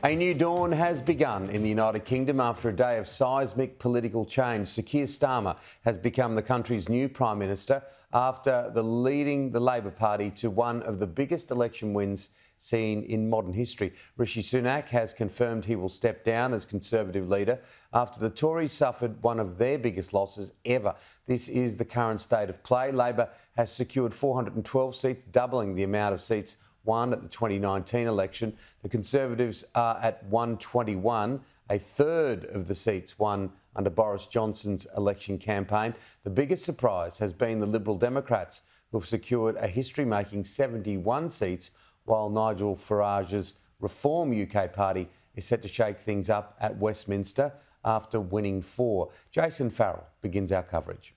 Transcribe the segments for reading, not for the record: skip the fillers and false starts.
A new dawn has begun in the United Kingdom after a day of seismic political change. Sir Keir Starmer has become the country's new Prime Minister after leading the Labor Party to one of the biggest election wins seen in modern history. Rishi Sunak has confirmed he will step down as Conservative leader after the Tories suffered one of their biggest losses ever. This is the current state of play. Labor has secured 412 seats, doubling the amount of seats won at the 2019 election. The Conservatives are at 121, a third of the seats won under Boris Johnson's election campaign. The biggest surprise has been the Liberal Democrats, who have secured a history-making 71 seats, while Nigel Farage's Reform UK party is set to shake things up at Westminster after winning 4. Jason Farrell begins our coverage.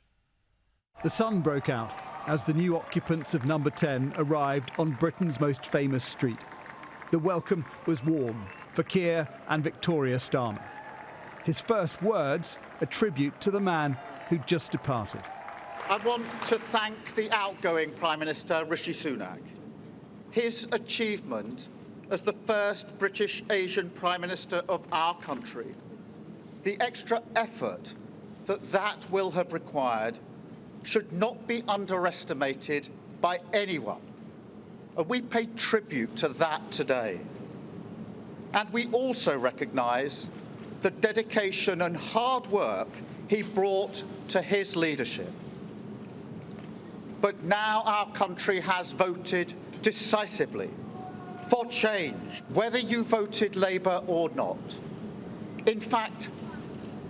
The sun broke out as the new occupants of number 10 arrived on Britain's most famous street. The welcome was warm for Keir and Victoria Starmer. His first words, a tribute to the man who'd just departed. I want to thank the outgoing Prime Minister, Rishi Sunak. His achievement as the first British Asian Prime Minister of our country, the extra effort that will have required should not be underestimated by anyone. And we pay tribute to that today. And we also recognise the dedication and hard work he brought to his leadership. But now our country has voted decisively for change, whether you voted Labour or not. In fact,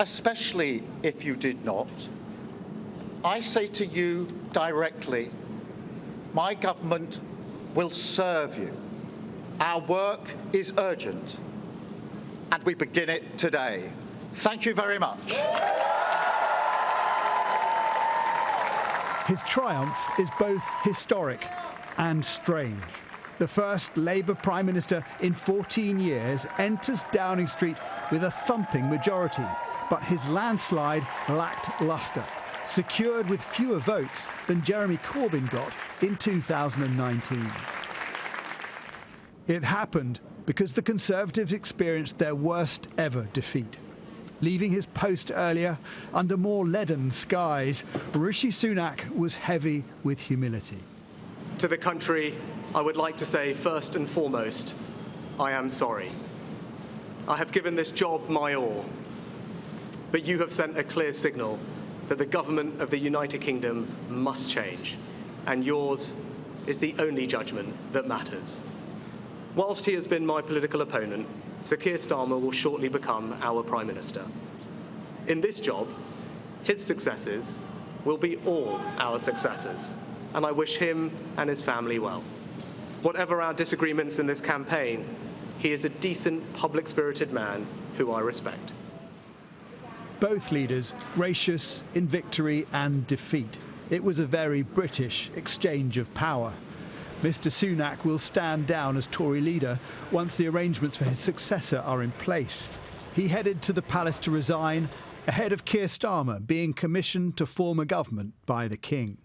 especially if you did not, I say to you directly, my government will serve you. Our work is urgent, and we begin it today. Thank you very much. His triumph is both historic and strange. The first Labour Prime Minister in 14 years enters Downing Street with a thumping majority, but his landslide lacked lustre, secured with fewer votes than Jeremy Corbyn got in 2019. It happened because the Conservatives experienced their worst ever defeat. Leaving his post earlier under more leaden skies, Rishi Sunak was heavy with humility. To the country, I would like to say first and foremost, I am sorry. I have given this job my all, but you have sent a clear signal that the government of the United Kingdom must change, and yours is the only judgment that matters. Whilst he has been my political opponent, Sir Keir Starmer will shortly become our Prime Minister. In this job, his successes will be all our successors, and I wish him and his family well. Whatever our disagreements in this campaign, he is a decent, public-spirited man who I respect. Both leaders gracious in victory and defeat. It was a very British exchange of power. Mr. Sunak will stand down as Tory leader once the arrangements for his successor are in place. He headed to the palace to resign, ahead of Keir Starmer being commissioned to form a government by the King.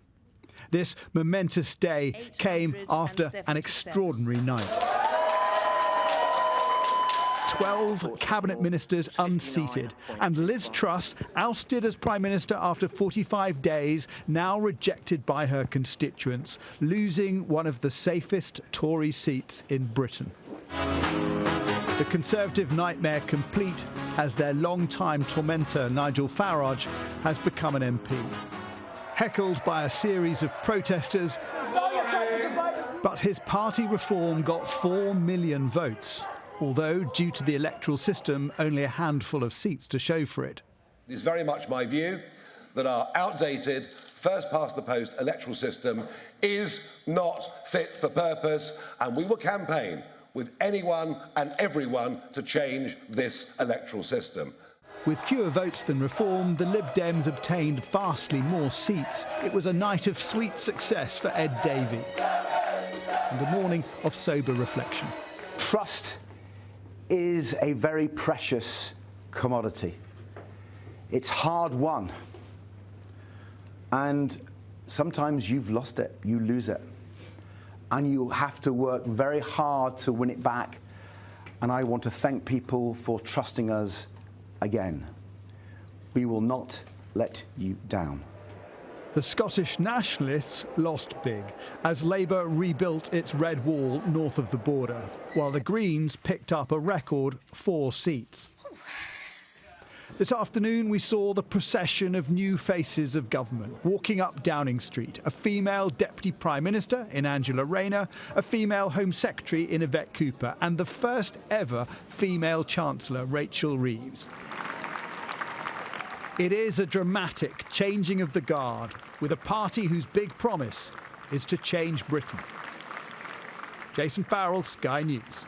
This momentous day came after an extraordinary night. 12 cabinet ministers unseated, and Liz Truss, ousted as Prime Minister after 45 days, now rejected by her constituents, losing one of the safest Tory seats in Britain. The Conservative nightmare complete as their long-time tormentor Nigel Farage has become an MP. Heckled by a series of protesters, but his party reform got 4 million votes. Although, due to the electoral system, only a handful of seats to show for it. It is very much my view that our outdated, first-past-the-post electoral system is not fit for purpose, and we will campaign with anyone and everyone to change this electoral system. With fewer votes than Reform, the Lib Dems obtained vastly more seats. It was a night of sweet success for Ed Davey, and a morning of sober reflection. Trust is a very precious commodity. It's hard won, and sometimes you've lost it, you lose it, and you have to work very hard to win it back. and I want to thank people for trusting us again. We will not let you down. The Scottish nationalists lost big as Labour rebuilt its red wall north of the border, while the Greens picked up a record 4 seats. This afternoon we saw the procession of new faces of government walking up Downing Street. A female Deputy Prime Minister in Angela Rayner, a female Home Secretary in Yvette Cooper, and the first ever female Chancellor, Rachel Reeves. It is a dramatic changing of the guard, with a party whose big promise is to change Britain. Jason Farrell, Sky News.